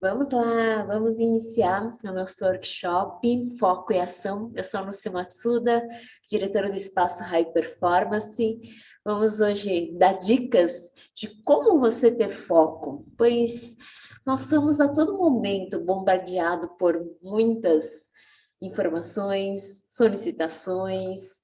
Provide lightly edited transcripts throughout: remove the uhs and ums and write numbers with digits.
Vamos lá, vamos iniciar o nosso workshop Foco e Ação. Eu sou a Lúcia Matsuda, diretora do Espaço High Performance. Vamos hoje dar dicas de como você ter foco, pois nós somos a todo momento bombardeados por muitas informações, solicitações,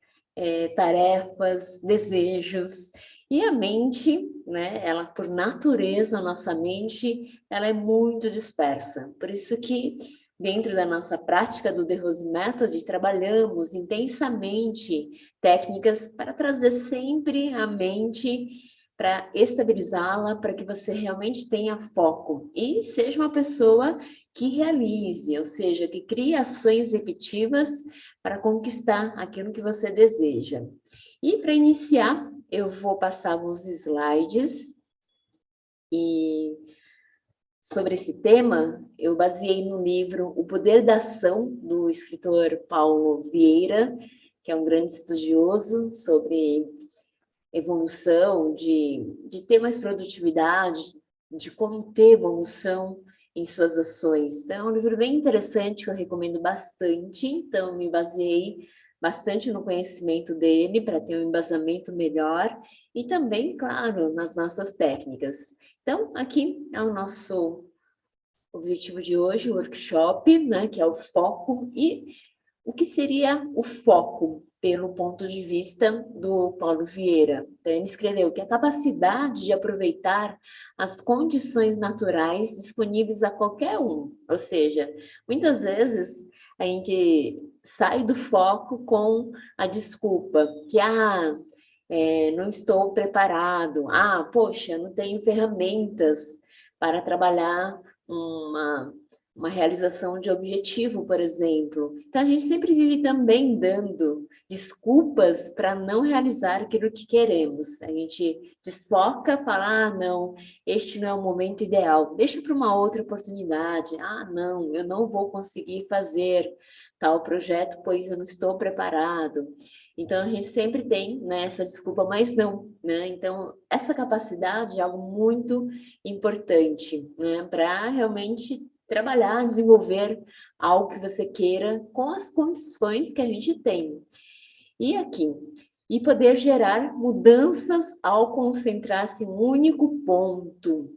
tarefas, desejos. E a mente, né, ela por natureza, a nossa mente, ela é muito dispersa. Por isso que dentro da nossa prática do The Rose Method, trabalhamos intensamente técnicas para trazer sempre a mente para estabilizá-la, para que você realmente tenha foco e seja uma pessoa que realize, ou seja, que crie ações efetivas para conquistar aquilo que você deseja. E para iniciar, eu vou passar alguns slides e sobre esse tema, eu baseei no livro O Poder da Ação, do escritor Paulo Vieira, que é um grande estudioso sobre evolução, de ter mais produtividade, de como ter evolução em suas ações. Então, é um livro bem interessante que eu recomendo bastante. Então, me baseei bastante no conhecimento dele para ter um embasamento melhor e também, claro, nas nossas técnicas. Então, aqui é o nosso objetivo de hoje, o workshop, né, que é o foco. E o que seria o foco, pelo ponto de vista do Paulo Vieira? Então, ele escreveu que a capacidade de aproveitar as condições naturais disponíveis a qualquer um. Ou seja, muitas vezes a gente sai do foco com a desculpa que, não estou preparado, poxa, não tenho ferramentas para trabalhar uma realização de objetivo, por exemplo. Então, a gente sempre vive também dando desculpas para não realizar aquilo que queremos. A gente desfoca, fala, não, este não é o momento ideal, deixa para uma outra oportunidade. Não, eu não vou conseguir fazer tal projeto, pois eu não estou preparado. Então, a gente sempre tem, né, essa desculpa, mas não, né? Então, essa capacidade é algo muito importante, né, para realmente trabalhar, desenvolver algo que você queira com as condições que a gente tem. E aqui, e poder gerar mudanças ao concentrar-se em um único ponto.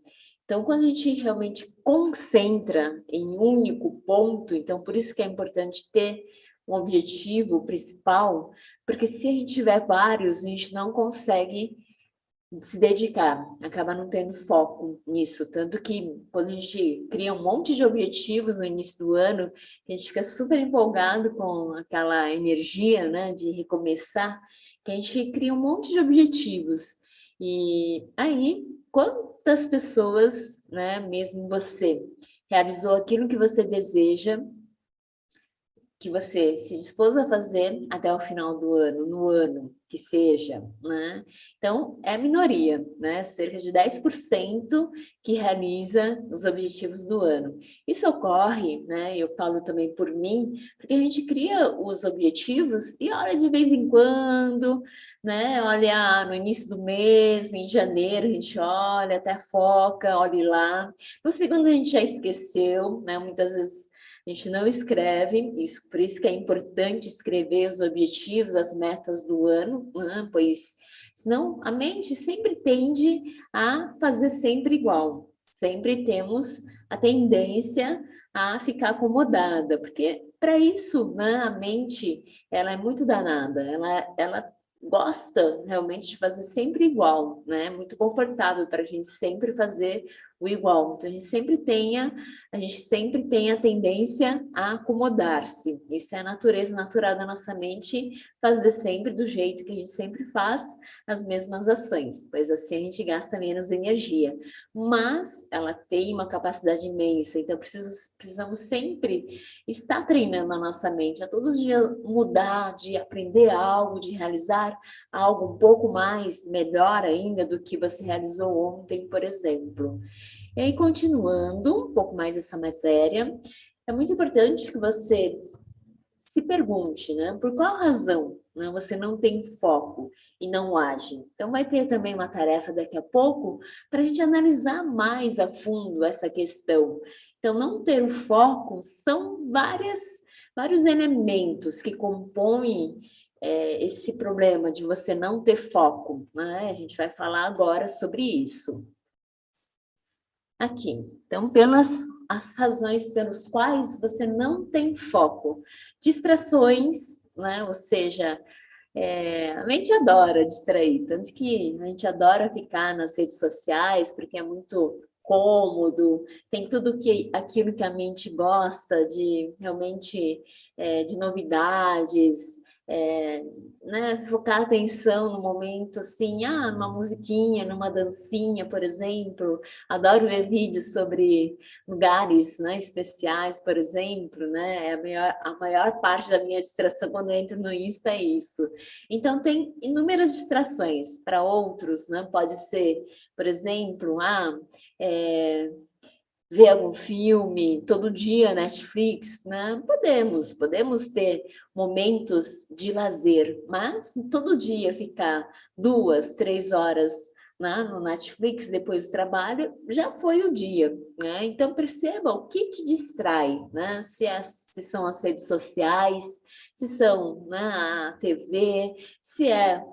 Então, quando a gente realmente concentra em um único ponto, então por isso que é importante ter um objetivo principal, porque se a gente tiver vários, a gente não consegue se dedicar, acaba não tendo foco nisso. Tanto que quando a gente cria um monte de objetivos no início do ano, a gente fica super empolgado com aquela energia, né, de recomeçar, que a gente cria um monte de objetivos. E aí, quantas pessoas, né, mesmo você, realizou aquilo que você deseja, que você se dispôs a fazer até o final do ano, no ano que seja, né? Então, é a minoria, né? Cerca de 10% que realiza os objetivos do ano. Isso ocorre, né? Eu falo também por mim, porque a gente cria os objetivos e olha de vez em quando, né? Olha no início do mês, em janeiro, a gente olha, até foca, olha lá. No segundo, a gente já esqueceu, né? Muitas vezes a gente não escreve, isso, por isso que é importante escrever os objetivos, as metas do ano, né? Pois senão a mente sempre tende a fazer sempre igual. Sempre temos a tendência a ficar acomodada, porque para isso, né, a mente ela é muito danada, ela gosta realmente de fazer sempre igual, né? Muito confortável para a gente sempre fazer o igual. Então a gente sempre tem a tendência a acomodar-se. Isso é a natureza natural da nossa mente, fazer sempre do jeito que a gente sempre faz as mesmas ações, pois assim a gente gasta menos energia. Mas ela tem uma capacidade imensa, então precisamos sempre estar treinando a nossa mente, a todos os dias mudar, de aprender algo, de realizar algo um pouco mais, melhor ainda do que você realizou ontem, por exemplo. E aí, continuando um pouco mais essa matéria, é muito importante que você se pergunte, né? Por qual razão né? Você não tem foco e não age. Então, vai ter também uma tarefa daqui a pouco para a gente analisar mais a fundo essa questão. Então, não ter o foco são vários elementos que compõem esse problema de você não ter foco, né? A gente vai falar agora sobre isso. Aqui, então, pelas as razões pelas quais você não tem foco. Distrações, né? Ou seja, a mente adora distrair, tanto que a gente adora ficar nas redes sociais, porque é muito cômodo, tem aquilo que a mente gosta de realmente de novidades, né, focar a atenção no momento assim, numa musiquinha, numa dancinha, por exemplo. Adoro ver vídeos sobre lugares, né, especiais, por exemplo, né? A maior parte da minha distração quando eu entro no Insta é isso. Então, tem inúmeras distrações para outros, né? Pode ser, por exemplo, ver algum filme todo dia, Netflix, né? Podemos ter momentos de lazer, mas todo dia ficar 2, 3 horas, né, no Netflix depois do trabalho já foi o dia, né? Então perceba o que te distrai, né? Se são as redes sociais, se são, né, a TV, se é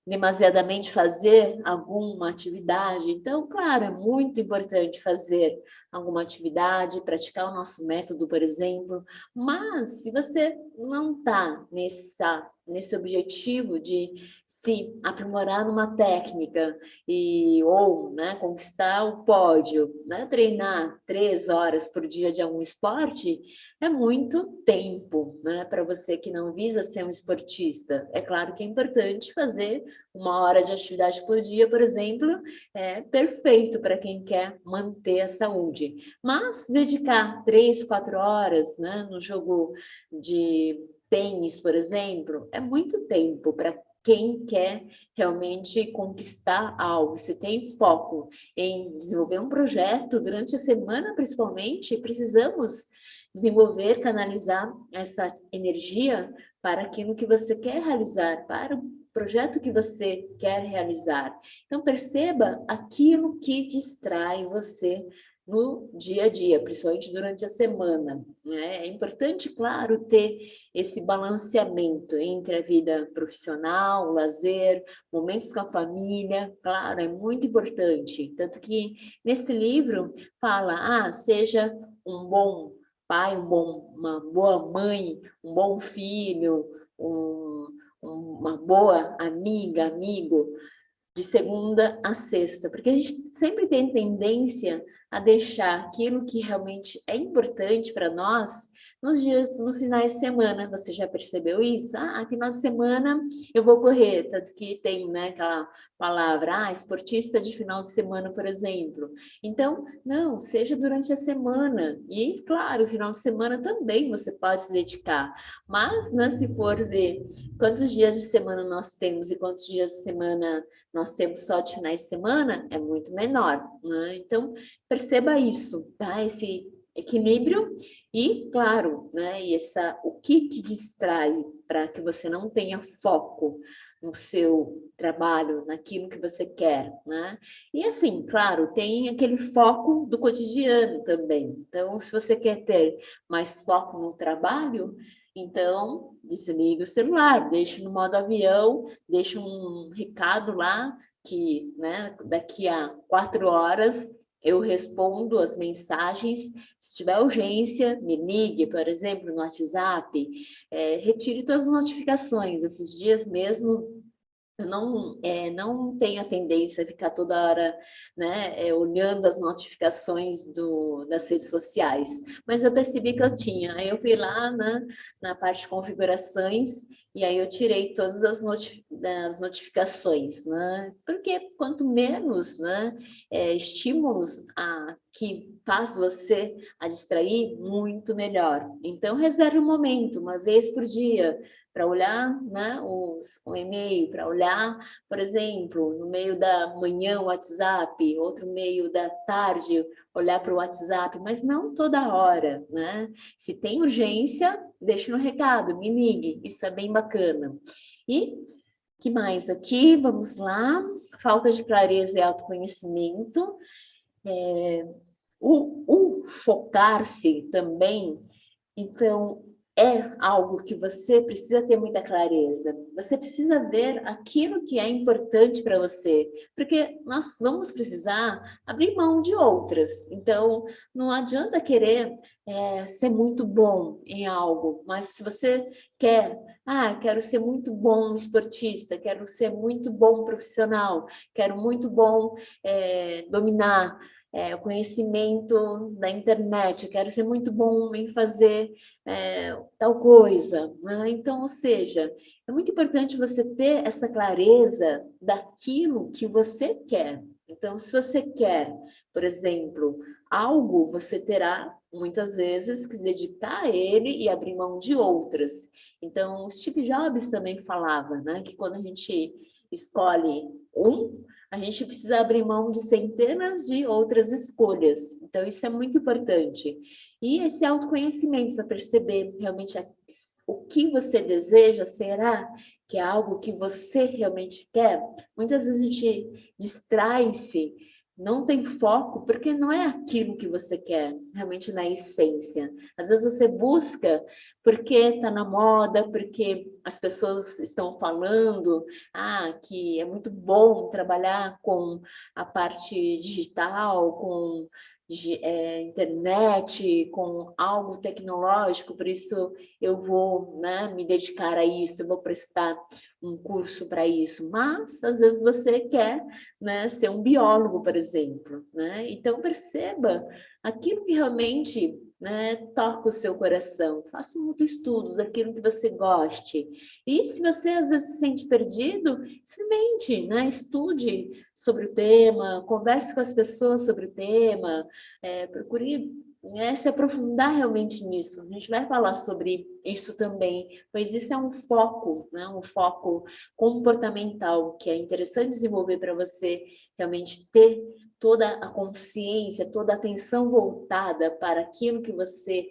demasiadamente fazer alguma atividade. Então, claro, é muito importante fazer alguma atividade, praticar o nosso método, por exemplo, mas se você não está nesse objetivo de se aprimorar numa técnica ou, né, conquistar o pódio, né, treinar 3 horas por dia de algum esporte, é muito tempo, né, para você que não visa ser um esportista. É claro que é importante fazer 1 hora de atividade por dia, por exemplo, é perfeito para quem quer manter a saúde. Mas dedicar 3, 4 horas, né, no jogo de tênis, por exemplo, é muito tempo para quem quer realmente conquistar algo. Se tem foco em desenvolver um projeto durante a semana, principalmente, precisamos desenvolver, canalizar essa energia para aquilo que você quer realizar, para o projeto que você quer realizar. Então, perceba aquilo que distrai você no dia a dia, principalmente durante a semana, né? É importante, claro, ter esse balanceamento entre a vida profissional, o lazer, momentos com a família, claro, é muito importante. Tanto que nesse livro fala, seja um bom pai, uma boa mãe, um bom filho, uma boa amiga, amigo, de segunda a sexta, porque a gente sempre tem tendência a deixar aquilo que realmente é importante para nós no finais de semana. Você já percebeu isso? Final de semana eu vou correr, tanto que tem, né, aquela palavra, esportista de final de semana, por exemplo. Então, não, seja durante a semana. E, claro, final de semana também você pode se dedicar. Mas, né, se for ver quantos dias de semana nós temos e quantos dias de semana nós temos só de finais de semana, é muito menor, né? Então, perceba isso, tá? Esse equilíbrio e, claro, né? O que te distrai para que você não tenha foco no seu trabalho, naquilo que você quer, né? E assim, claro, tem aquele foco do cotidiano também. Então, se você quer ter mais foco no trabalho, então, desliga o celular, deixa no modo avião, deixa um recado lá que, né, daqui a 4 horas eu respondo as mensagens. Se tiver urgência, me ligue, por exemplo, no WhatsApp. Retire todas as notificações. Esses dias mesmo eu não tenho a tendência a ficar toda hora, né, olhando as notificações das redes sociais, mas eu percebi que eu tinha. Aí eu fui lá na parte de configurações e aí eu tirei todas as notificações, né? Porque quanto menos, né, estímulos que faz você a distrair, muito melhor. Então, reserve um momento, uma vez por dia, para olhar, né, o e-mail, para olhar, por exemplo, no meio da manhã o WhatsApp, outro meio da tarde olhar para o WhatsApp, mas não toda hora, né? Se tem urgência, deixe no recado, me ligue, isso é bem bacana. E que mais aqui? Vamos lá. Falta de clareza e autoconhecimento. O focar-se também, então, é algo que você precisa ter muita clareza. Você precisa ver aquilo que é importante para você, porque nós vamos precisar abrir mão de outras. Então, não adianta querer ser muito bom em algo, mas se você quer, quero ser muito bom esportista, quero ser muito bom profissional, quero muito bom dominar o conhecimento da internet, eu quero ser muito bom em fazer tal coisa, né? Então, ou seja, é muito importante você ter essa clareza daquilo que você quer. Então, se você quer, por exemplo, algo, você terá muitas vezes que se dedicar a ele e abrir mão de outras. Então, Steve Jobs também falava, né, que quando a gente escolhe a gente precisa abrir mão de centenas de outras escolhas. Então, isso é muito importante. E esse autoconhecimento para perceber realmente o que você deseja, será que é algo que você realmente quer? Muitas vezes a gente distrai-se, não tem foco, porque não é aquilo que você quer, realmente na essência. Às vezes você busca porque está na moda, porque as pessoas estão falando, que é muito bom trabalhar com a parte digital, com internet, com algo tecnológico, por isso eu vou, né, me dedicar a isso, eu vou prestar um curso para isso. Mas, às vezes, você quer, né, ser um biólogo, por exemplo, né? Então, perceba aquilo que realmente, né, toca o seu coração. Faça muito estudo daquilo que você goste. E se você, às vezes, se sente perdido, experimente, né? Estude sobre o tema, converse com as pessoas sobre o tema, procure se aprofundar realmente nisso. A gente vai falar sobre isso também, pois isso é um foco, né? Um foco comportamental que é interessante desenvolver para você realmente ter toda a consciência, toda a atenção voltada para aquilo que você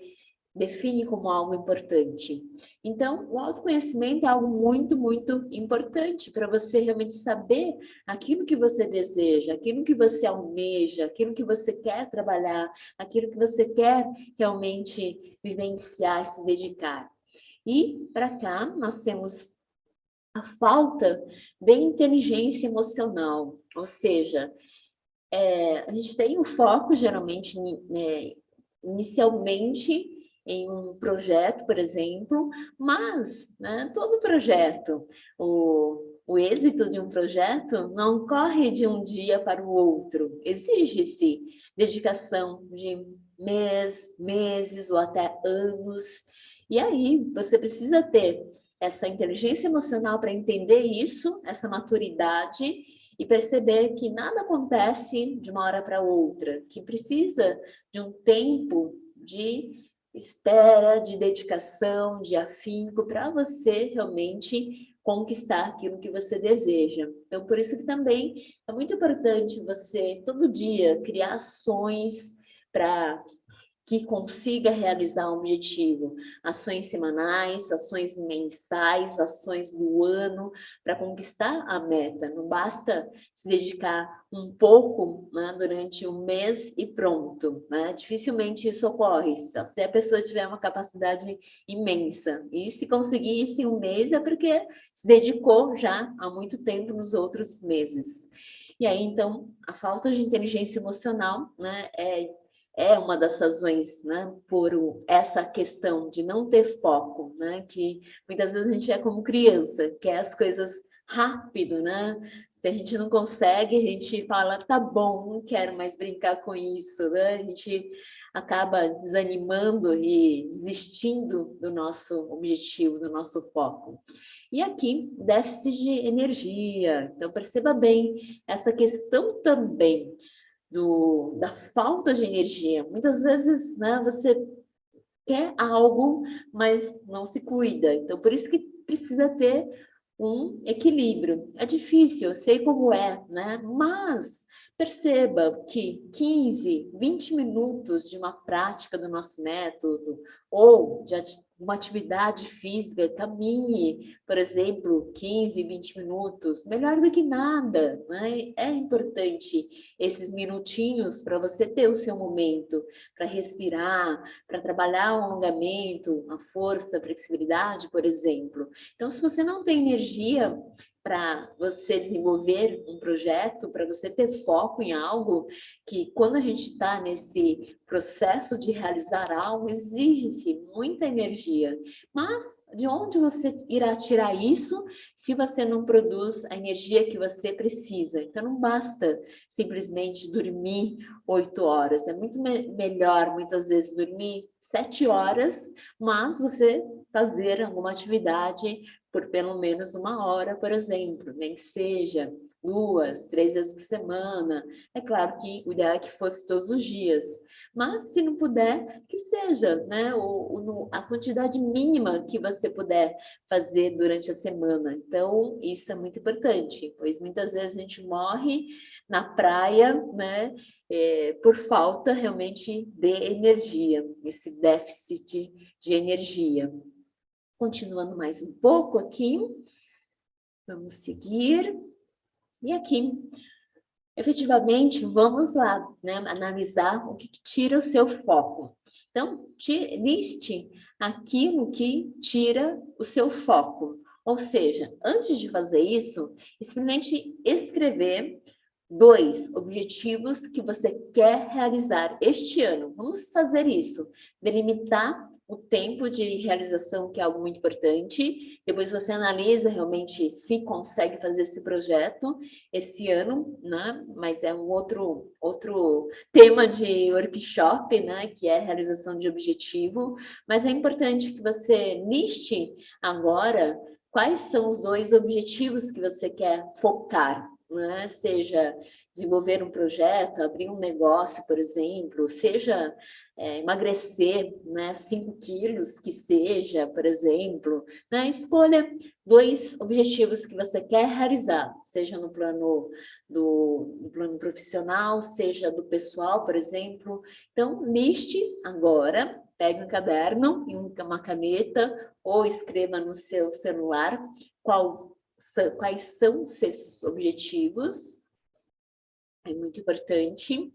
define como algo importante. Então, o autoconhecimento é algo muito, muito importante para você realmente saber aquilo que você deseja, aquilo que você almeja, aquilo que você quer trabalhar, aquilo que você quer realmente vivenciar, se dedicar. E para cá, nós temos a falta de inteligência emocional, ou seja, a gente tem o foco, geralmente, inicialmente, em um projeto, por exemplo, mas, né, todo projeto, o êxito de um projeto não corre de um dia para o outro. Exige-se dedicação de meses ou até anos. E aí, você precisa ter essa inteligência emocional para entender isso, essa maturidade, e perceber que nada acontece de uma hora para outra, que precisa de um tempo de espera, de dedicação, de afinco, para você realmente conquistar aquilo que você deseja. Então, por isso que também é muito importante você, todo dia, criar ações para que consiga realizar um objetivo. Ações semanais, ações mensais, ações do ano, para conquistar a meta. Não basta se dedicar um pouco, né, durante um mês e pronto, né? Dificilmente isso ocorre, se a pessoa tiver uma capacidade imensa. E se conseguir isso em um mês é porque se dedicou já há muito tempo nos outros meses. E aí, então, a falta de inteligência emocional, né, é uma das razões, né, por essa questão de não ter foco, né, que muitas vezes a gente é como criança, quer as coisas rápido, né? Se a gente não consegue, a gente fala, tá bom, não quero mais brincar com isso, né? A gente acaba desanimando e desistindo do nosso objetivo, do nosso foco. E aqui, déficit de energia. Então, perceba bem essa questão também da falta de energia. Muitas vezes, né, você quer algo, mas não se cuida. Então, por isso que precisa ter um equilíbrio. É difícil, eu sei como é, né? Mas perceba que 15, 20 minutos de uma prática do nosso método, ou uma atividade física, caminhe, por exemplo, 15, 20 minutos, melhor do que nada, né? É importante esses minutinhos para você ter o seu momento, para respirar, para trabalhar o alongamento, a força, a flexibilidade, por exemplo. Então, se você não tem energia para você desenvolver um projeto, para você ter foco em algo, que quando a gente está nesse processo de realizar algo, exige-se muita energia. Mas de onde você irá tirar isso se você não produz a energia que você precisa? Então não basta simplesmente dormir 8 horas. É muito melhor, muitas vezes, dormir 7 horas, mas você fazer alguma atividade por pelo menos 1 hora, por exemplo, nem que seja 2, 3 vezes por semana. É claro que o ideal é que fosse todos os dias, mas se não puder, que seja, né, a quantidade mínima que você puder fazer durante a semana. Então, isso é muito importante, pois muitas vezes a gente morre na praia, né, por falta realmente de energia, esse déficit de energia. Continuando mais um pouco aqui, vamos seguir. E aqui, efetivamente, vamos lá, né, analisar o que tira o seu foco. Então, liste aquilo que tira o seu foco. Ou seja, antes de fazer isso, experimente escrever 2 objetivos que você quer realizar este ano. Vamos fazer isso. Delimitar o tempo de realização, que é algo muito importante. Depois você analisa realmente se consegue fazer esse projeto esse ano, né? Mas é um outro tema de workshop, né? Que é realização de objetivo. Mas é importante que você liste agora quais são os 2 objetivos que você quer focar, né? Seja desenvolver um projeto, abrir um negócio, por exemplo, seja emagrecer, né, 5 quilos, que seja, por exemplo, né? Escolha 2 objetivos que você quer realizar, seja no plano no plano profissional, seja do pessoal, por exemplo. Então, liste agora, pegue um caderno e uma caneta ou escreva no seu celular quais são os seus objetivos. É muito importante.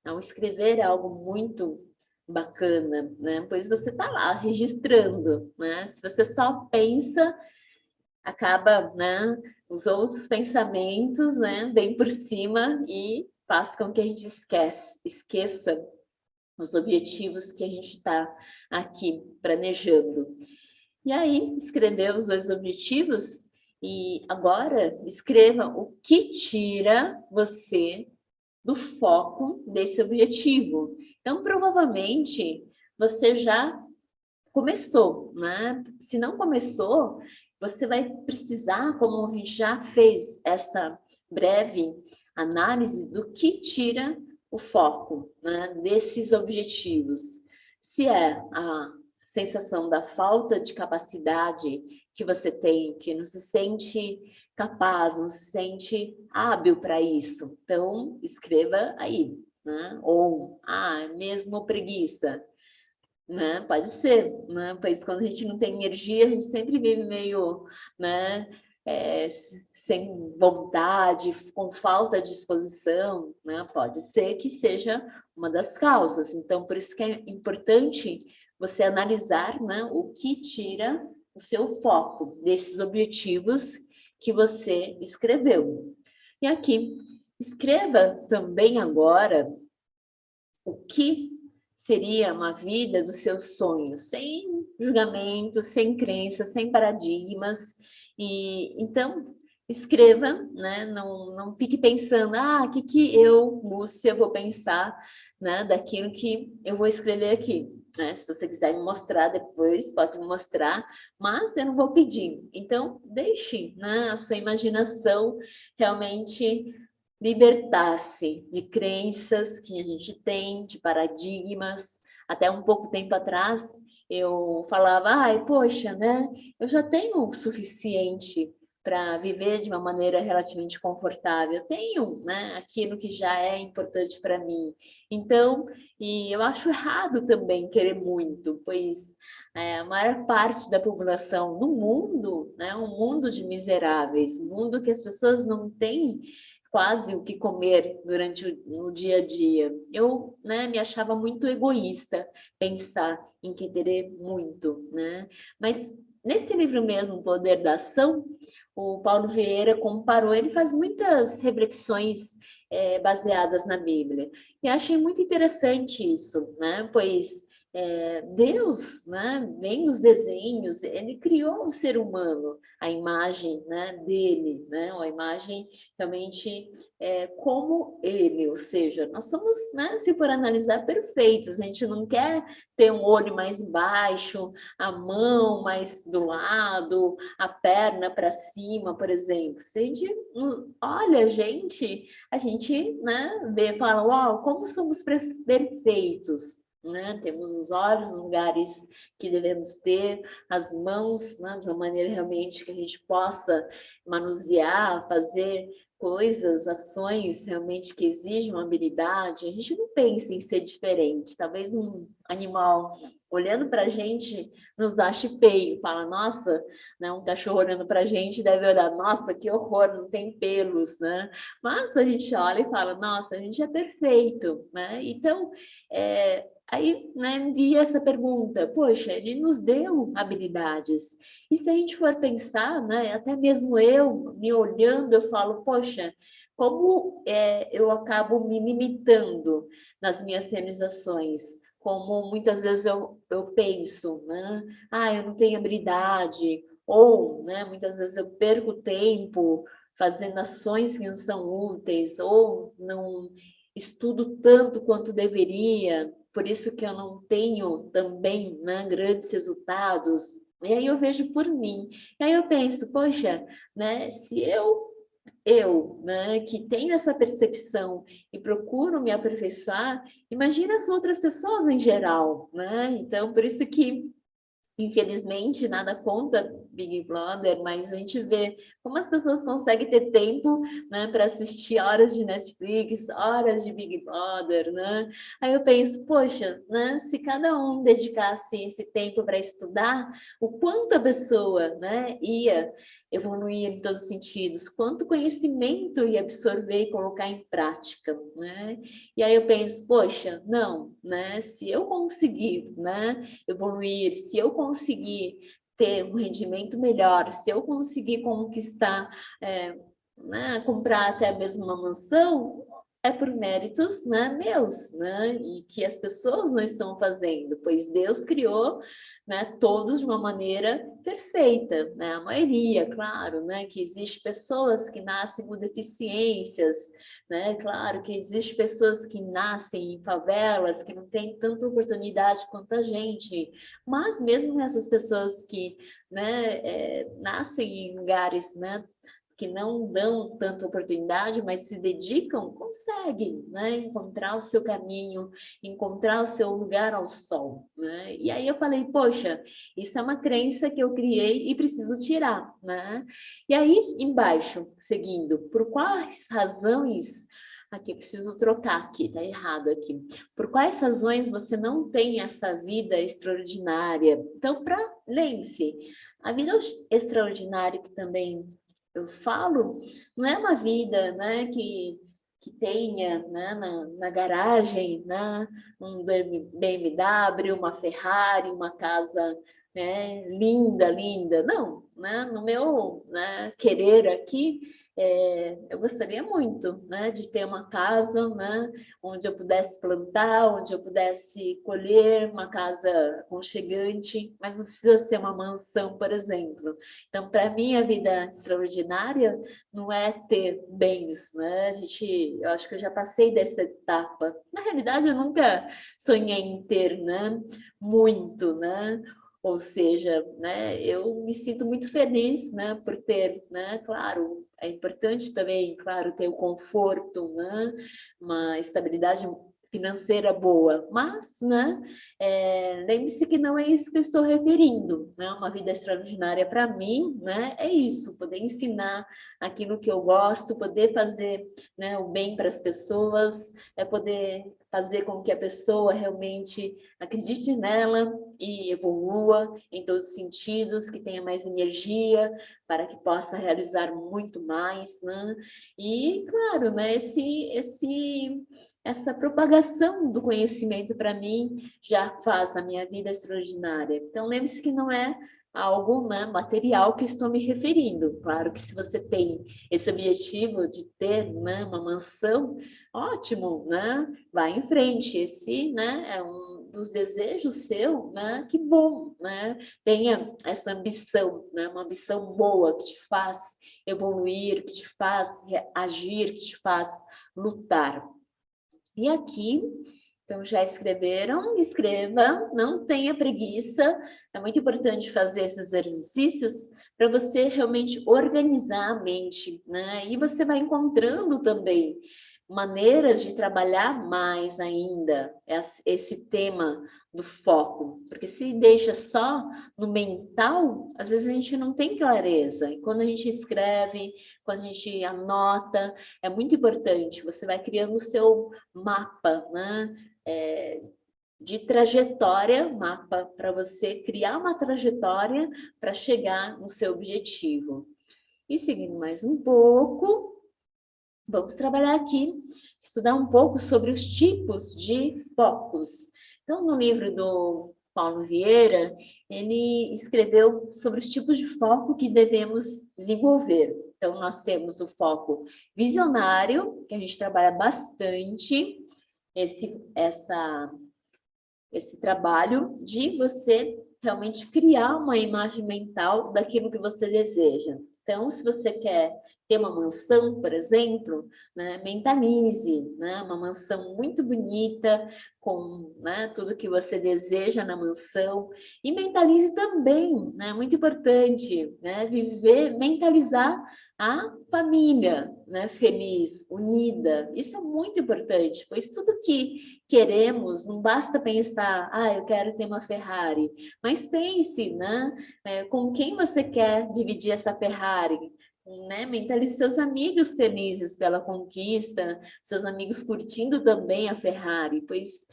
Então, escrever é algo muito bacana, né? Pois você está lá registrando, né? Se você só pensa, acaba, né? Os outros pensamentos, né? Vêm por cima e faz com que a gente esqueça os objetivos que a gente está aqui planejando. E aí, escreveu os 2 objetivos e agora escreva o que tira você do foco desse objetivo. Então, provavelmente, você já começou, né? Se não começou, você vai precisar, como a gente já fez essa breve análise do que tira o foco, né, desses objetivos. Se é a sensação da falta de capacidade que você tem, que não se sente capaz, não se sente hábil para isso, então escreva aí, né? Ou, mesmo preguiça, né? Pode ser, né? Pois quando a gente não tem energia, a gente sempre vive meio, né? Sem vontade, com falta de disposição, né? Pode ser que seja uma das causas. Então, por isso que é importante você analisar, né, o que tira o seu foco desses objetivos que você escreveu. E aqui, escreva também agora o que seria uma vida dos seus sonhos, sem julgamentos, sem crenças, sem paradigmas. E então escreva, né? Não fique pensando, o que eu, Lúcia, vou pensar, né, daquilo que eu vou escrever aqui. Né? Se você quiser me mostrar depois, pode me mostrar, mas eu não vou pedir. Então, deixe, né, a sua imaginação realmente libertar-se de crenças que a gente tem, de paradigmas. Até um pouco tempo atrás, eu falava, poxa, né? Eu já tenho o suficiente para viver de uma maneira relativamente confortável. Eu tenho, né, aquilo que já é importante para mim. Então, e eu acho errado também querer muito, pois a maior parte da população no mundo, né, um mundo de miseráveis, um mundo que as pessoas não têm quase o que comer durante o dia a dia. Eu, né, me achava muito egoísta pensar em querer muito, né? Mas nesse livro mesmo, O Poder da Ação, o Paulo Vieira comparou, ele faz muitas reflexões baseadas na Bíblia. E achei muito interessante isso, né? Pois Deus, né, vem dos desenhos, ele criou o ser humano, a imagem, né, dele, né, a imagem realmente como ele, ou seja, nós somos, né, se for analisar, perfeitos, a gente não quer ter um olho mais baixo, a mão mais do lado, a perna para cima, por exemplo. Se a gente olha a gente, né, vê, fala, uau, como somos perfeitos. Né? Temos os olhos nos lugares que devemos ter, as mãos, né, de uma maneira realmente que a gente possa manusear, fazer coisas, ações realmente que exigem uma habilidade. A gente não pensa em ser diferente. Talvez um animal olhando para a gente nos ache feio, fala, nossa, né, um cachorro olhando para a gente deve olhar, nossa, que horror, não tem pelos, né? Mas a gente olha e fala, nossa, a gente é perfeito, né? Então, aí, né, envia essa pergunta, poxa, ele nos deu habilidades. E se a gente for pensar, né, até mesmo eu, me olhando, eu falo, poxa, como eu acabo me limitando nas minhas realizações? Como muitas vezes eu penso, né, eu não tenho habilidade, ou, né, muitas vezes eu perco tempo fazendo ações que não são úteis, ou não estudo tanto quanto deveria, por isso que eu não tenho também, né, grandes resultados. E aí eu vejo por mim. E aí eu penso, poxa, né, se né, que tenho essa percepção e procuro me aperfeiçoar, imagina as outras pessoas em geral, né? Então, por isso que infelizmente, nada contra Big Brother, mas a gente vê como as pessoas conseguem ter tempo, né, para assistir horas de Netflix, horas de Big Brother, né? Aí eu penso, poxa, né, se cada um dedicasse esse tempo para estudar, o quanto a pessoa, né, ia evoluir em todos os sentidos, quanto conhecimento ia absorver e colocar em prática, né? E aí eu penso, poxa, não, né, se eu conseguir, né, evoluir, se eu conseguir ter um rendimento melhor, se eu conseguir conquistar, né, comprar até mesmo uma mansão, é por méritos, né, meus, né, e que as pessoas não estão fazendo, pois Deus criou, né, todos de uma maneira perfeita, né, a maioria, claro, né, que existe pessoas que nascem com deficiências, né, claro que existe pessoas que nascem em favelas, que não têm tanta oportunidade quanto a gente, mas mesmo essas pessoas que, né, nascem em lugares, né, que não dão tanta oportunidade, mas se dedicam, conseguem, né, encontrar o seu caminho, encontrar o seu lugar ao sol, né? E aí eu falei, poxa, isso é uma crença que eu criei e preciso tirar, né? E aí embaixo, seguindo, por quais razões aqui, preciso trocar aqui, tá errado aqui. Por quais razões você não tem essa vida extraordinária? Então, lembre-se, a vida extraordinária que também eu falo, não é uma vida, né, que tenha, né, na garagem, né, um BMW, uma Ferrari, uma casa, né, linda, linda. Não, né, no meu, né, querer aqui, eu gostaria muito, né, de ter uma casa, né, onde eu pudesse plantar, onde eu pudesse colher, uma casa aconchegante, mas não precisa ser uma mansão, por exemplo. Então, para mim, a vida extraordinária não é ter bens, né? Eu acho que eu já passei dessa etapa. Na realidade, eu nunca sonhei em ter, né? Muito, né? Ou seja, né, eu me sinto muito feliz, né, por ter, né, claro, é importante também, claro, ter o conforto, né, uma estabilidade financeira boa, mas, né, lembre-se que não é isso que eu estou referindo, né? Uma vida extraordinária para mim, né, é isso, poder ensinar aquilo que eu gosto, poder fazer, né, o bem para as pessoas, é poder fazer com que a pessoa realmente acredite nela e evolua em todos os sentidos, que tenha mais energia para que possa realizar muito mais, né? E, claro, né, essa propagação do conhecimento para mim já faz a minha vida extraordinária. Então, lembre-se que não é algo, né, material que estou me referindo. Claro que se você tem esse objetivo de ter, né, uma mansão, ótimo, né? Vai em frente. Esse, né, é um dos desejos seu, né? Que bom, né? Tenha essa ambição, né? Uma ambição boa que te faz evoluir, que te faz agir, que te faz lutar. E aqui, então já escreveram? Escreva, não tenha preguiça. É muito importante fazer esses exercícios para você realmente organizar a mente, né? E você vai encontrando também maneiras de trabalhar mais ainda esse tema do foco, porque se deixa só no mental, às vezes a gente não tem clareza. E quando a gente escreve, quando a gente anota, é muito importante. Você vai criando o seu mapa, né? De trajetória, mapa para você criar uma trajetória para chegar no seu objetivo. E seguindo mais um pouco, vamos trabalhar aqui, estudar um pouco sobre os tipos de focos. Então, no livro do Paulo Vieira, ele escreveu sobre os tipos de foco que devemos desenvolver. Então, nós temos o foco visionário, que a gente trabalha bastante, esse trabalho de você realmente criar uma imagem mental daquilo que você deseja. Então, se você quer ter uma mansão, por exemplo, né, mentalize, né, uma mansão muito bonita, com, né, tudo que você deseja na mansão, e mentalize também, né, muito importante, né, mentalizar a família, né, feliz, unida. Isso é muito importante, pois tudo que queremos, não basta pensar, eu quero ter uma Ferrari, mas pense, né, com quem você quer dividir essa Ferrari, né? Mentalize seus amigos felizes pela conquista, seus amigos curtindo também a Ferrari, pois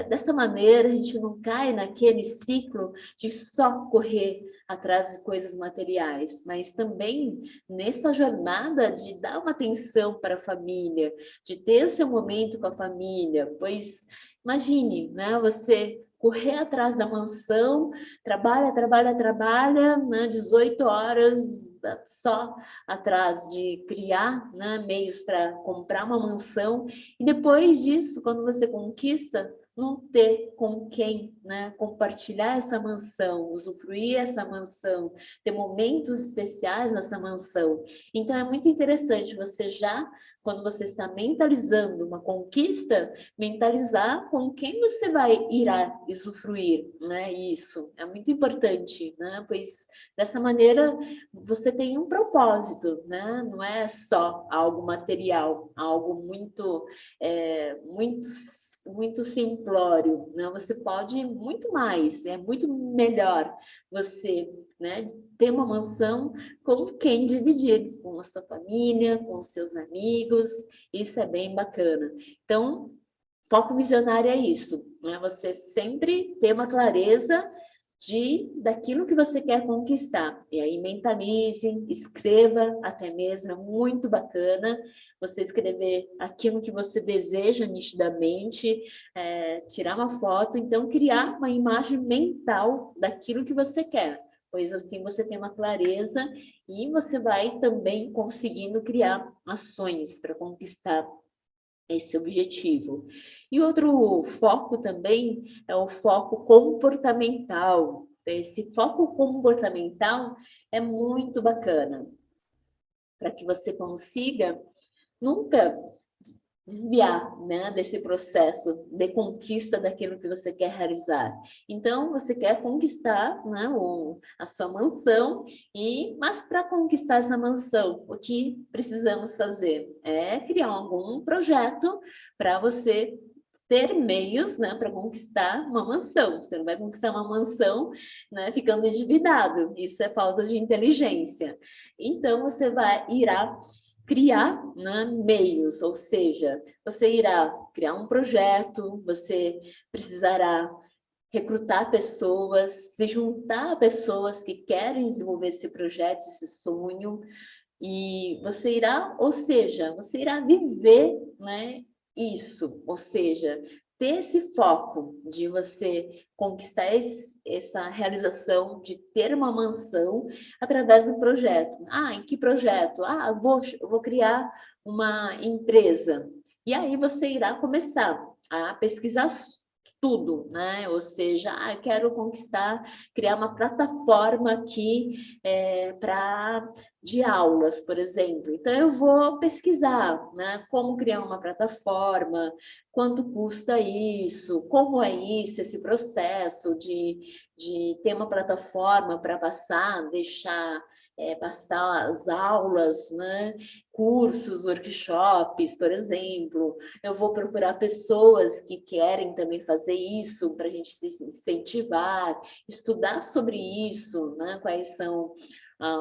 dessa maneira a gente não cai naquele ciclo de só correr atrás de coisas materiais, mas também nessa jornada de dar uma atenção para a família, de ter o seu momento com a família, pois imagine, né, você correr atrás da mansão, trabalha, né, 18 horas só atrás de criar, né, meios para comprar uma mansão, e depois disso, quando você conquista, não ter com quem, né, compartilhar essa mansão, usufruir essa mansão, ter momentos especiais nessa mansão. Então, é muito interessante você já, quando você está mentalizando uma conquista, mentalizar com quem você irá usufruir, né? Isso é muito importante, né? Pois dessa maneira você tem um propósito, né? Não é só algo material, algo muito simplório, né? Você pode muito mais, é muito melhor você, né, ter uma mansão com quem dividir, com a sua família, com os seus amigos, isso é bem bacana. Então, foco visionário é isso, né? Você sempre ter uma clareza daquilo que você quer conquistar. E aí mentalize, escreva até mesmo, é muito bacana você escrever aquilo que você deseja nitidamente, tirar uma foto, então criar uma imagem mental daquilo que você quer. Pois assim você tem uma clareza e você vai também conseguindo criar ações para conquistar esse objetivo. E outro foco também é o foco comportamental. Esse foco comportamental é muito bacana para que você consiga nunca desviar, né, desse processo de conquista daquilo que você quer realizar. Então, você quer conquistar, né, a sua mansão, mas para conquistar essa mansão, o que precisamos fazer? É criar algum projeto para você ter meios, né, para conquistar uma mansão. Você não vai conquistar uma mansão, né, ficando endividado. Isso é falta de inteligência. Então, você irá criar, né, meios, ou seja, você irá criar um projeto, você precisará recrutar pessoas, se juntar a pessoas que querem desenvolver esse projeto, esse sonho, e você irá, ou seja, você irá viver, né, isso, ou seja, ter esse foco de você conquistar essa realização de ter uma mansão através do projeto. Ah, em que projeto? Ah, eu vou criar uma empresa. E aí você irá começar a pesquisar tudo, né? Ou seja, eu quero conquistar, criar uma plataforma aqui para de aulas, por exemplo. Então, eu vou pesquisar, né, como criar uma plataforma, quanto custa isso, como é isso, esse processo de ter uma plataforma para passar, deixar passar as aulas, né, cursos, workshops, por exemplo. Eu vou procurar pessoas que querem também fazer isso para a gente se incentivar, estudar sobre isso, né, quais são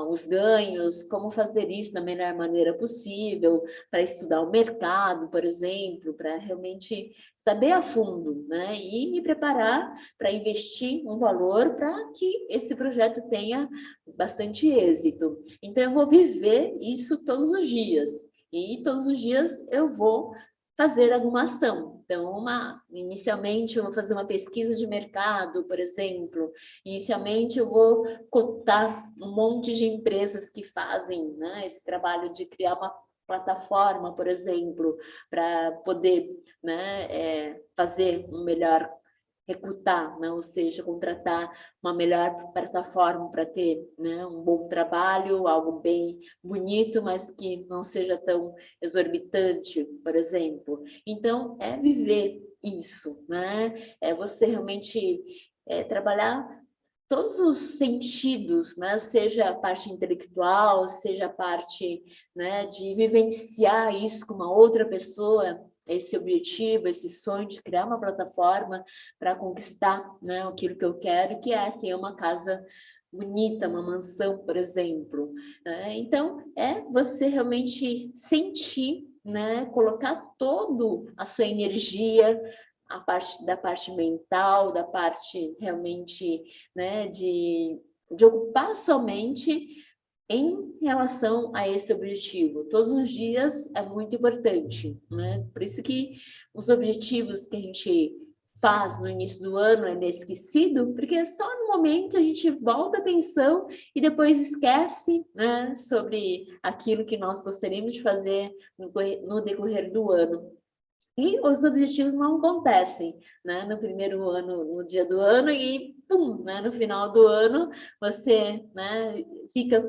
os ganhos, como fazer isso da melhor maneira possível, para estudar o mercado, por exemplo, para realmente saber a fundo, né? E me preparar para investir um valor para que esse projeto tenha bastante êxito. Então, eu vou viver isso todos os dias. E todos os dias eu vou fazer alguma ação. Então, inicialmente eu vou fazer uma pesquisa de mercado, por exemplo. Inicialmente eu vou cotar um monte de empresas que fazem, né, esse trabalho de criar uma plataforma, por exemplo, para poder, né, fazer um melhor recrutar, né? Ou seja, contratar uma melhor plataforma para ter, né, um bom trabalho, algo bem bonito, mas que não seja tão exorbitante, por exemplo. Então, é viver isso, né? É você realmente trabalhar todos os sentidos, né? Seja a parte intelectual, seja a parte, né, de vivenciar isso com uma outra pessoa, esse objetivo, esse sonho de criar uma plataforma para conquistar, né, aquilo que eu quero, que é ter uma casa bonita, uma mansão, por exemplo. Né? Então, é você realmente sentir, né, colocar todo a sua energia, da parte mental, da parte realmente, né, de ocupar somente em relação a esse objetivo. Todos os dias é muito importante, né? Por isso que os objetivos que a gente faz no início do ano é inesquecido, porque só no momento a gente volta a atenção e depois esquece, né, sobre aquilo que nós gostaríamos de fazer no decorrer do ano. E os objetivos não acontecem, né? No primeiro ano, no dia do ano, e pum, né? No final do ano, você, né, fica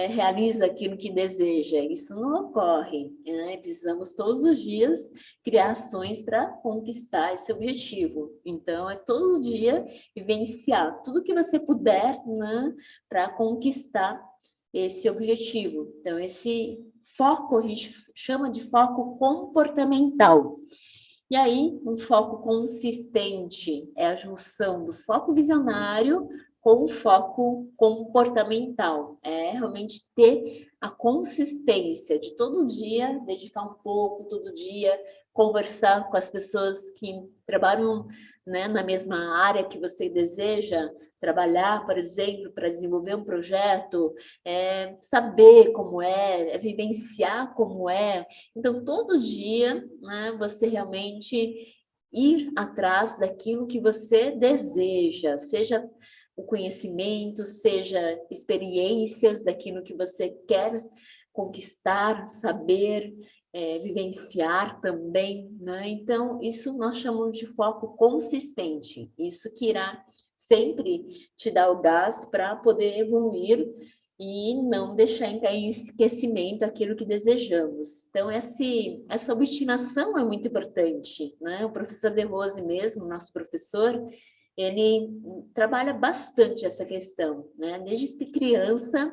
realiza aquilo que deseja. Isso não ocorre, né? Precisamos todos os dias criar ações para conquistar esse objetivo. Então, é todo dia vivenciar tudo que você puder, né, para conquistar esse objetivo. Então, esse foco, a gente chama de foco comportamental. E aí, um foco consistente é a junção do foco visionário com o foco comportamental. É realmente ter a consistência de todo dia, dedicar um pouco, todo dia, conversar com as pessoas que trabalham, né, na mesma área que você deseja trabalhar, por exemplo, para desenvolver um projeto, saber como vivenciar como é. Então, todo dia, né, você realmente ir atrás daquilo que você deseja, seja o conhecimento, seja experiências daquilo que você quer conquistar, saber, vivenciar também, né? Então, isso nós chamamos de foco consistente. Isso que irá sempre te dar o gás para poder evoluir e não deixar em esquecimento aquilo que desejamos. Então, essa obstinação é muito importante, né? O professor De Rose mesmo, nosso professor, ele trabalha bastante essa questão, né? Desde criança,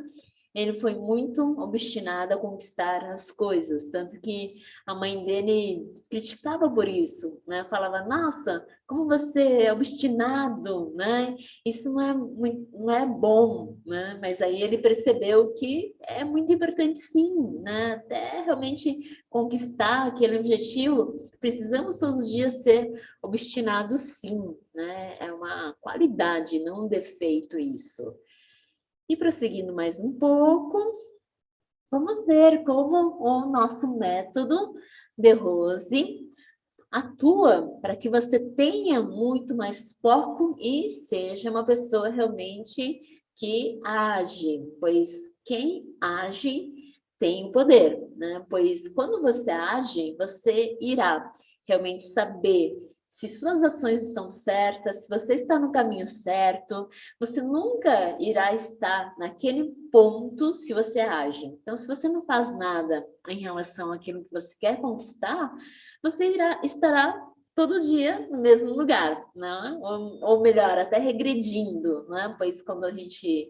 ele foi muito obstinado a conquistar as coisas, tanto que a mãe dele criticava por isso, né? Falava, nossa, como você é obstinado, né? Isso não é bom, né? Mas aí ele percebeu que é muito importante sim, né? Até realmente conquistar aquele objetivo, precisamos todos os dias ser obstinados sim, né? É uma qualidade, não um defeito isso. E prosseguindo mais um pouco, vamos ver como o nosso método de Rose atua para que você tenha muito mais foco e seja uma pessoa realmente que age, pois quem age tem o poder, né? Pois quando você age, você irá realmente saber se suas ações estão certas, se você está no caminho certo, você nunca irá estar naquele ponto se você age. Então, se você não faz nada em relação àquilo que você quer conquistar, você estará todo dia no mesmo lugar, né? Ou melhor, até regredindo, né? Pois quando a gente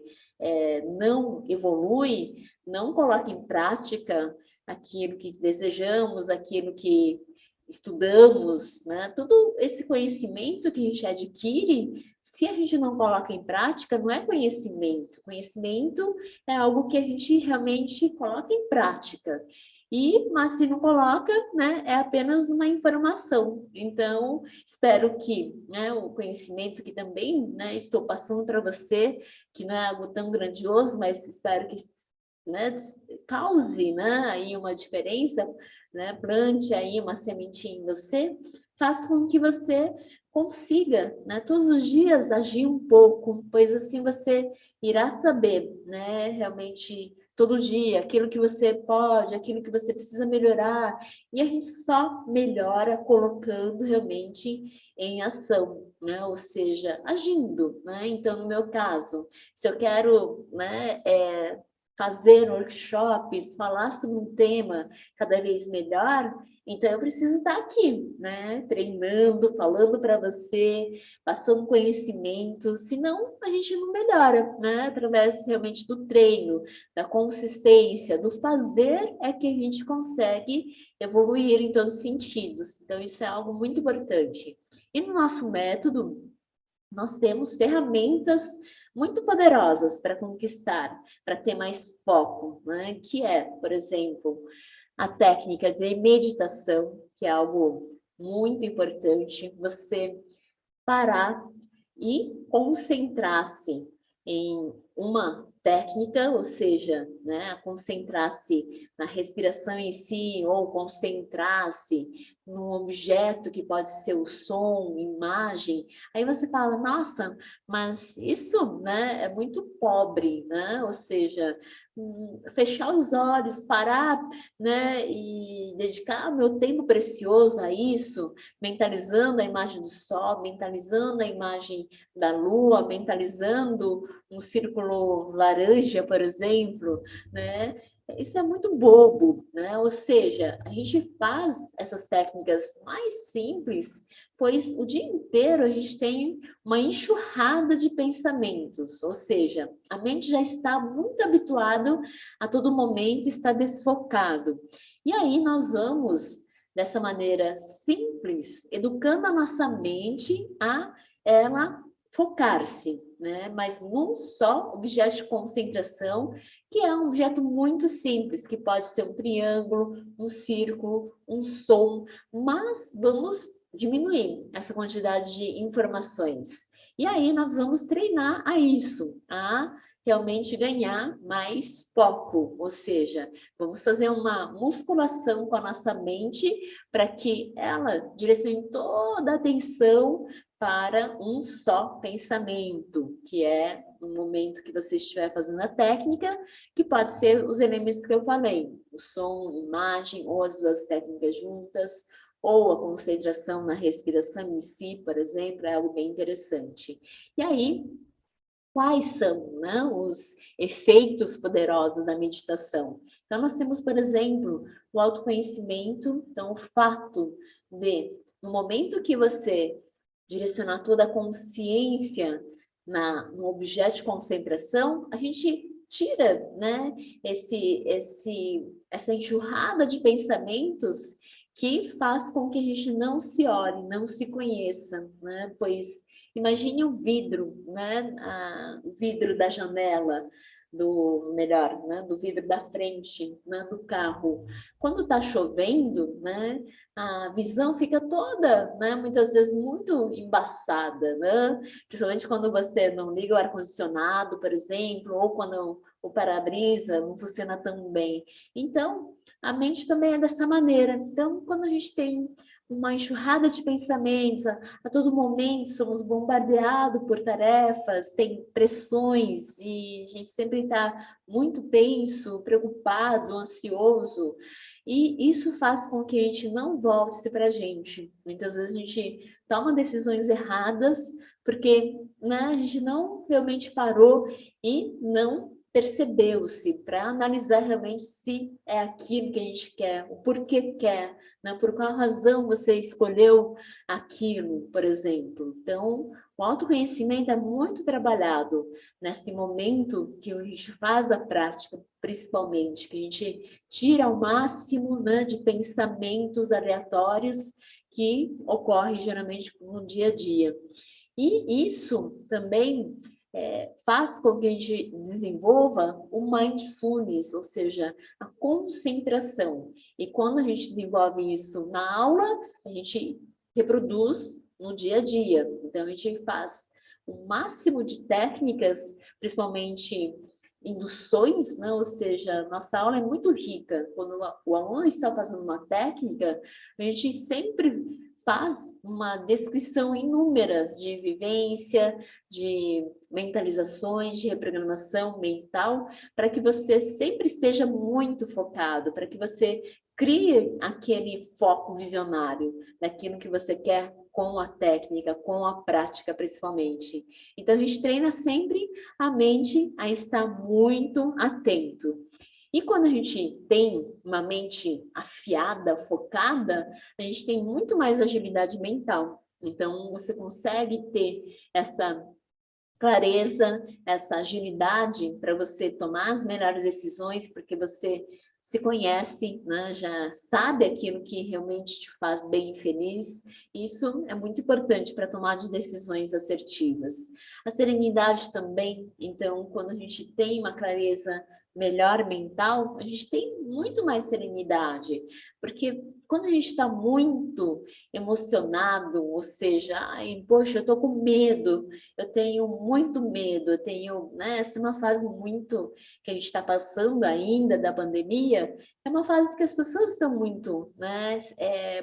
não evolui, não coloca em prática aquilo que desejamos, aquilo que estudamos, né? Todo esse conhecimento que a gente adquire, se a gente não coloca em prática, não é conhecimento. Conhecimento é algo que a gente realmente coloca em prática. Mas se não coloca, né, é apenas uma informação. Então, espero que, né, o conhecimento que também, né, estou passando para você, que não é algo tão grandioso, mas espero que, né, cause, né, aí uma diferença, né, plante aí uma sementinha em você, faça com que você consiga, né, todos os dias agir um pouco, pois assim você irá saber, né, realmente todo dia, aquilo que você pode, aquilo que você precisa melhorar, e a gente só melhora colocando realmente em ação, né? Ou seja, agindo, né? Então, no meu caso, se eu quero, né, fazer workshops, falar sobre um tema cada vez melhor, então eu preciso estar aqui, né? Treinando, falando para você, passando conhecimento, senão a gente não melhora, né? Através realmente do treino, da consistência, do fazer, é que a gente consegue evoluir em todos os sentidos. Então, isso é algo muito importante. E no nosso método, nós temos ferramentas muito poderosas para conquistar, para ter mais foco, né? Que é, por exemplo, a técnica de meditação, que é algo muito importante, você parar e concentrar-se em uma técnica, ou seja, né, concentrar-se na respiração em si, ou concentrar-se num objeto que pode ser o som, imagem. Aí você fala, nossa, mas isso, né, é muito pobre, né? Ou seja, fechar os olhos, parar, né, e dedicar meu tempo precioso a isso, mentalizando a imagem do sol, mentalizando a imagem da lua, mentalizando um círculo laranja, por exemplo, né? Isso é muito bobo, né? Ou seja, a gente faz essas técnicas mais simples, pois o dia inteiro a gente tem uma enxurrada de pensamentos, ou seja, a mente já está muito habituada a todo momento estar desfocado. E aí nós vamos dessa maneira simples, educando a nossa mente a ela focar-se, né? Mas num só objeto de concentração, que é um objeto muito simples, que pode ser um triângulo, um círculo, um som, mas vamos diminuir essa quantidade de informações. E aí nós vamos treinar a isso, a realmente ganhar mais foco, ou seja, vamos fazer uma musculação com a nossa mente para que ela direcione toda a atenção para um só pensamento, que é no momento que você estiver fazendo a técnica, que pode ser os elementos que eu falei, o som, imagem, ou as duas técnicas juntas, ou a concentração na respiração em si, por exemplo, é algo bem interessante. E aí, quais são, né, os efeitos poderosos da meditação? Então, nós temos, por exemplo, o autoconhecimento. Então, o fato de, no momento que você direcionar toda a consciência no objeto de concentração, a gente tira, né, essa enxurrada de pensamentos que faz com que a gente não se olhe, não se conheça, né? Pois imagine o vidro, né? O vidro da janela, do vidro da frente, né, do carro. Quando está chovendo, né, a visão fica toda, né, muitas vezes muito embaçada, né? Principalmente quando você não liga o ar-condicionado, por exemplo, ou quando o para-brisa não funciona tão bem. Então, a mente também é dessa maneira. Então, quando a gente tem uma enxurrada de pensamentos, a todo momento somos bombardeados por tarefas, tem pressões e a gente sempre está muito tenso, preocupado, ansioso. E isso faz com que a gente não volte para a gente. Muitas vezes a gente toma decisões erradas porque, né, a gente não realmente parou e não percebeu-se para analisar realmente se é aquilo que a gente quer, o porquê quer, né? Por qual razão você escolheu aquilo, por exemplo. Então, o autoconhecimento é muito trabalhado nesse momento que a gente faz a prática, principalmente, que a gente tira ao máximo, né, de pensamentos aleatórios que ocorrem geralmente no dia a dia. E isso também faz com que a gente desenvolva o mindfulness, ou seja, a concentração. E quando a gente desenvolve isso na aula, a gente reproduz no dia a dia. Então, a gente faz o máximo de técnicas, principalmente induções, né? Ou seja, nossa aula é muito rica. Quando o aluno está fazendo uma técnica, a gente sempre faz uma descrição inúmeras de vivência, de mentalizações, de reprogramação mental, para que você sempre esteja muito focado, para que você crie aquele foco visionário daquilo que você quer com a técnica, com a prática principalmente. Então a gente treina sempre a mente a estar muito atento. E quando a gente tem uma mente afiada, focada, a gente tem muito mais agilidade mental. Então, você consegue ter essa clareza, essa agilidade para você tomar as melhores decisões, porque você se conhece, né? Já sabe aquilo que realmente te faz bem e feliz. Isso é muito importante para tomar de decisões assertivas. A serenidade também, então, quando a gente tem uma clareza melhor mental, a gente tem muito mais serenidade, porque quando a gente está muito emocionado, ou seja, ai, poxa, eu estou com medo, eu tenho muito medo, eu tenho, né, essa é uma fase muito que a gente está passando ainda da pandemia, é uma fase que as pessoas estão muito, né,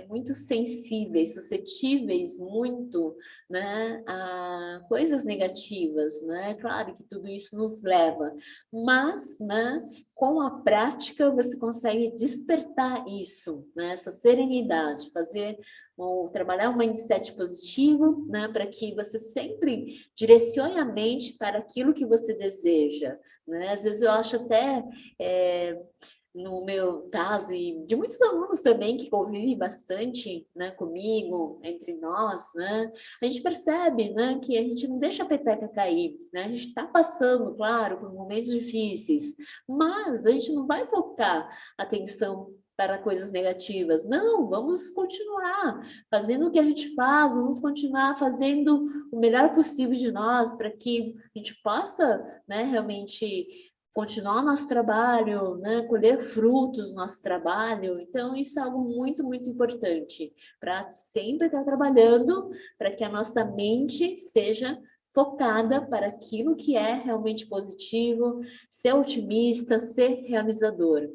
muito sensíveis, suscetíveis muito, né, a coisas negativas, né, claro que tudo isso nos leva, mas, né, com a prática você consegue despertar isso, né, essa serenidade, fazer ou trabalhar um mindset positivo, né, para que você sempre direcione a mente para aquilo que você deseja, né? Às vezes eu acho até, no meu caso, e de muitos alunos também que convivem bastante, né, comigo, entre nós, né, a gente percebe, né, que a gente não deixa a peteca cair, né, a gente está passando, claro, por momentos difíceis, mas a gente não vai focar a atenção para coisas negativas. Não, vamos continuar fazendo o que a gente faz, vamos continuar fazendo o melhor possível de nós para que a gente possa, né, realmente continuar nosso trabalho, né, colher frutos do nosso trabalho. Então, isso é algo muito, muito importante para sempre estar trabalhando para que a nossa mente seja focada para aquilo que é realmente positivo, ser otimista, ser realizador.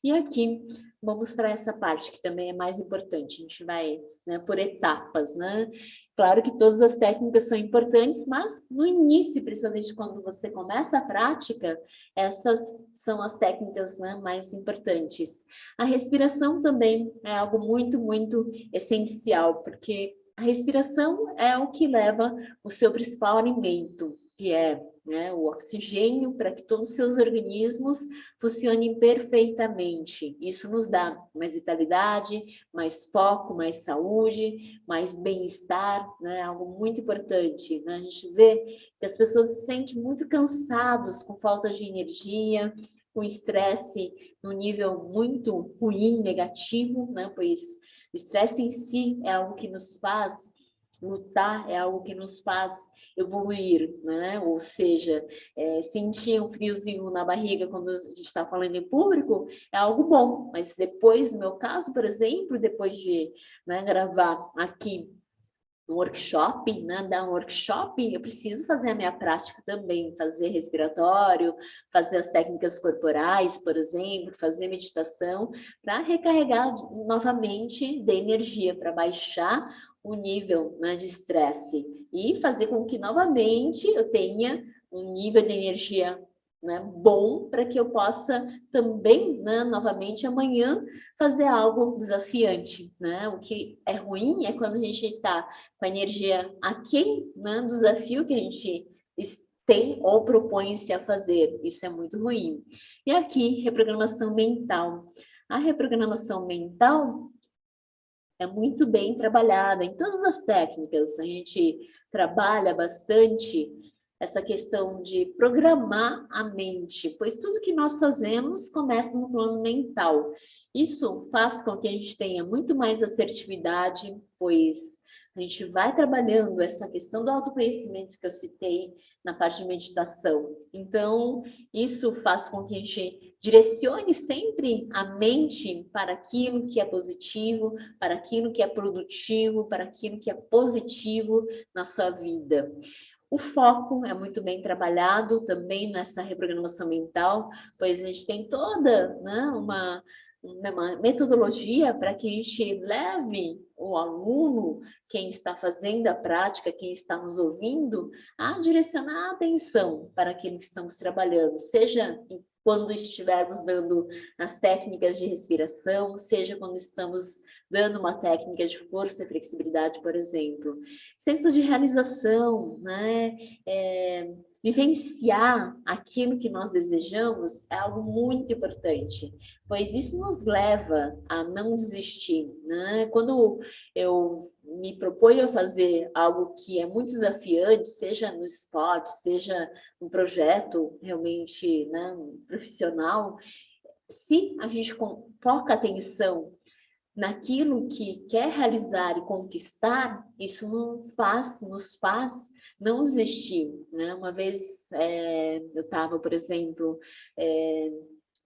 E aqui vamos para essa parte que também é mais importante. A gente vai, né, por etapas, né? Claro que todas as técnicas são importantes, mas no início, principalmente quando você começa a prática, essas são as técnicas, né, mais importantes. A respiração também é algo muito, muito essencial, porque a respiração é o que leva o seu principal alimento, que é, né, o oxigênio para que todos os seus organismos funcionem perfeitamente. Isso nos dá mais vitalidade, mais foco, mais saúde, mais bem-estar, né, algo muito importante, né? A gente vê que as pessoas se sentem muito cansados, com falta de energia, com estresse num nível muito ruim, negativo, né? Pois o estresse em si é algo que nos faz lutar, é algo que nos faz evoluir, né? Ou seja, sentir um friozinho na barriga quando a gente está falando em público é algo bom, mas depois, no meu caso, por exemplo, depois de, né, gravar aqui um workshop, né, dar um workshop, eu preciso fazer a minha prática também, fazer respiratório, fazer as técnicas corporais, por exemplo, fazer meditação, para recarregar novamente de energia, para baixar o nível, né, de estresse e fazer com que novamente eu tenha um nível de energia, né, bom, para que eu possa também, né, novamente amanhã fazer algo desafiante, né? O que é ruim é quando a gente está com a energia aquém, né, do desafio que a gente tem ou propõe-se a fazer. Isso é muito ruim. E aqui, reprogramação mental. A reprogramação mental é muito bem trabalhada em todas as técnicas. A gente trabalha bastante essa questão de programar a mente, pois tudo que nós fazemos começa no plano mental. Isso faz com que a gente tenha muito mais assertividade, pois a gente vai trabalhando essa questão do autoconhecimento que eu citei na parte de meditação. Então, isso faz com que a gente direcione sempre a mente para aquilo que é positivo, para aquilo que é produtivo, para aquilo que é positivo na sua vida. O foco é muito bem trabalhado também nessa reprogramação mental, pois a gente tem toda, né, uma metodologia para que a gente leve o aluno, quem está fazendo a prática, quem está nos ouvindo, a direcionar a atenção para aquilo que estamos trabalhando, seja quando estivermos dando as técnicas de respiração, seja quando estamos dando uma técnica de força e flexibilidade, por exemplo. Senso de realização, né? Vivenciar aquilo que nós desejamos é algo muito importante, pois isso nos leva a não desistir, né? Quando eu me proponho a fazer algo que é muito desafiante, seja no esporte, seja um projeto realmente, né, profissional, se a gente foca a atenção naquilo que quer realizar e conquistar, isso nos faz não desistir, né? Uma vez eu estava, por exemplo,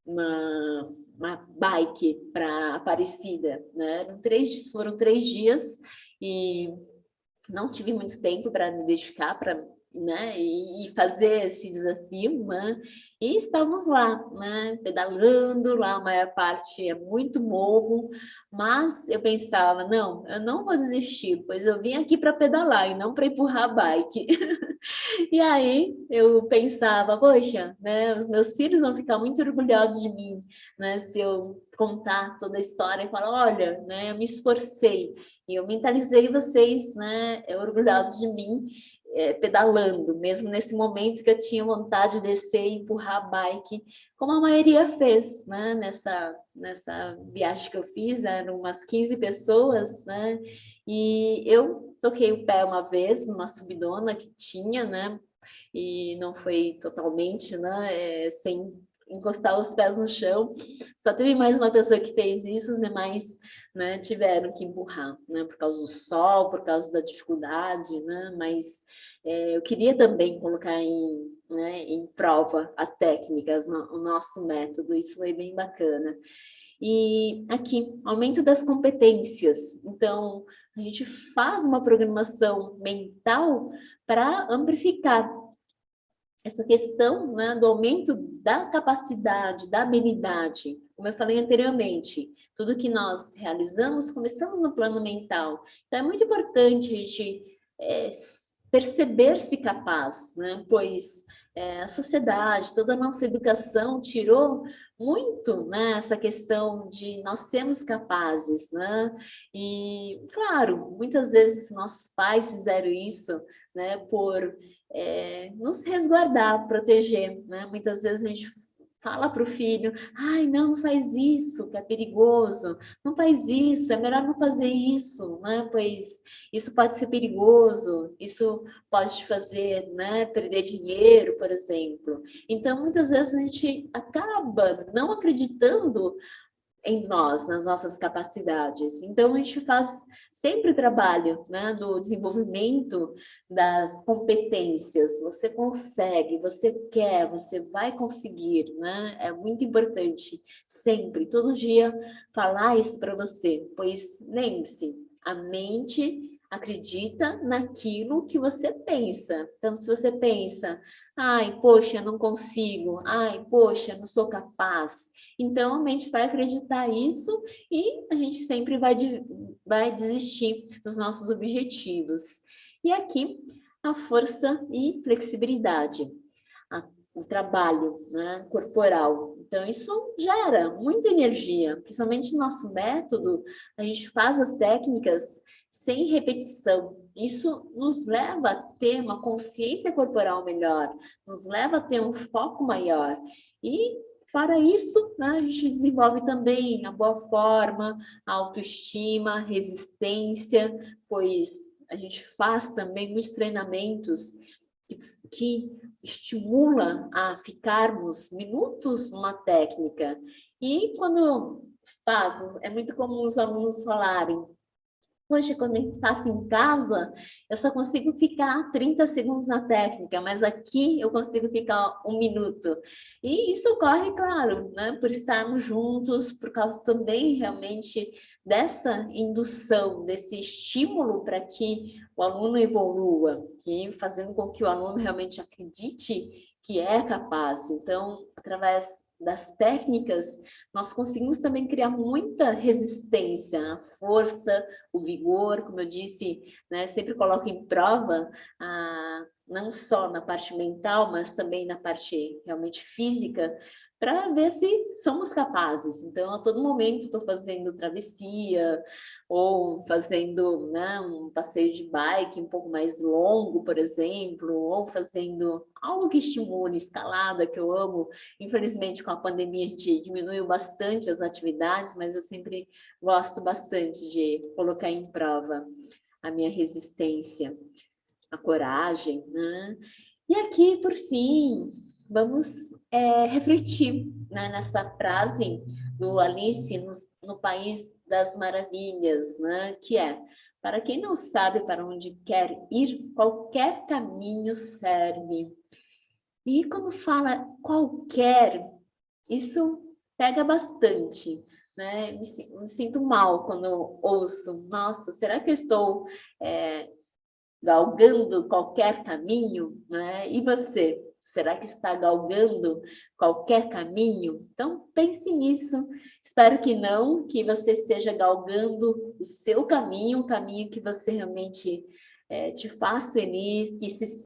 uma bike para Aparecida, né? Foram 3 dias e não tive muito tempo para me dedicar para, né, e fazer esse desafio, né? E estamos lá, né, pedalando lá, a maior parte é muito morro, mas eu pensava, não, eu não vou desistir, pois eu vim aqui para pedalar e não para empurrar a bike. E aí eu pensava, poxa, né, os meus filhos vão ficar muito orgulhosos de mim, né, se eu contar toda a história e falar, olha, né, eu me esforcei e eu mentalizei vocês, né, orgulhosos de mim, pedalando, mesmo nesse momento que eu tinha vontade de descer e empurrar a bike, como a maioria fez, né, nessa viagem que eu fiz, eram umas 15 pessoas, né, e eu toquei o pé uma vez numa subidona que tinha, né, e não foi totalmente, né, sem encostar os pés no chão. Só teve mais uma pessoa que fez isso, os demais, né, tiveram que empurrar, né, por causa do sol, por causa da dificuldade, né, mas eu queria também colocar em prova a técnica, o nosso método, isso foi bem bacana. E aqui, aumento das competências. Então, a gente faz uma programação mental para amplificar essa questão, né, do aumento da capacidade, da habilidade. Como eu falei anteriormente, tudo que nós realizamos, começamos no plano mental. Então, é muito importante a gente perceber-se capaz, né? Pois a sociedade, toda a nossa educação tirou muito, né, essa questão de nós sermos capazes, né? E, claro, muitas vezes nossos pais fizeram isso, né, por nos resguardar, proteger, né? Muitas vezes a gente fala para o filho, ai, não faz isso, que é perigoso, não faz isso, é melhor não fazer isso, né? Pois isso pode ser perigoso, isso pode te fazer, né, perder dinheiro, por exemplo. Então, muitas vezes a gente acaba não acreditando em nós, nas nossas capacidades. Então, a gente faz sempre o trabalho, né, do desenvolvimento das competências. Você consegue, você quer, você vai conseguir, né? É muito importante sempre, todo dia, falar isso para você, pois lembre-se, a mente acredita naquilo que você pensa. Então, se você pensa, ai, poxa, não consigo, ai, poxa, não sou capaz, então, a mente vai acreditar isso e a gente sempre vai desistir dos nossos objetivos. E aqui, a força e flexibilidade, o trabalho, né, corporal. Então, isso gera muita energia, principalmente no nosso método, a gente faz as técnicas sem repetição. Isso nos leva a ter uma consciência corporal melhor, nos leva a ter um foco maior. E fora isso, né, a gente desenvolve também a boa forma, a autoestima, resistência, pois a gente faz também muitos treinamentos que estimula a ficarmos minutos numa técnica. E quando faz, é muito comum os alunos falarem, poxa, quando eu faço em casa, eu só consigo ficar 30 segundos na técnica, mas aqui eu consigo ficar 1 minuto. E isso ocorre, claro, né, por estarmos juntos, por causa também realmente dessa indução, desse estímulo para que o aluno evolua, que fazendo com que o aluno realmente acredite que é capaz. Então, através das técnicas, nós conseguimos também criar muita resistência, a força, o vigor, como eu disse, né, sempre coloco em prova, não só na parte mental, mas também na parte realmente física, para ver se somos capazes. Então, a todo momento estou fazendo travessia, ou fazendo, né, um passeio de bike um pouco mais longo, por exemplo, ou fazendo algo que estimule, escalada, que eu amo. Infelizmente, com a pandemia, a gente diminuiu bastante as atividades, mas eu sempre gosto bastante de colocar em prova a minha resistência, a coragem, né? E aqui, por fim, vamos refletir, né, nessa frase do Alice no País das Maravilhas, né? Que é: para quem não sabe para onde quer ir, qualquer caminho serve. E quando fala qualquer, isso pega bastante, né? Me sinto mal quando eu ouço, nossa, será que eu estou galgando qualquer caminho, né? E você, será que está galgando qualquer caminho? Então pense nisso. Espero que não, que você esteja galgando o seu caminho, o caminho que você realmente te faz feliz, que se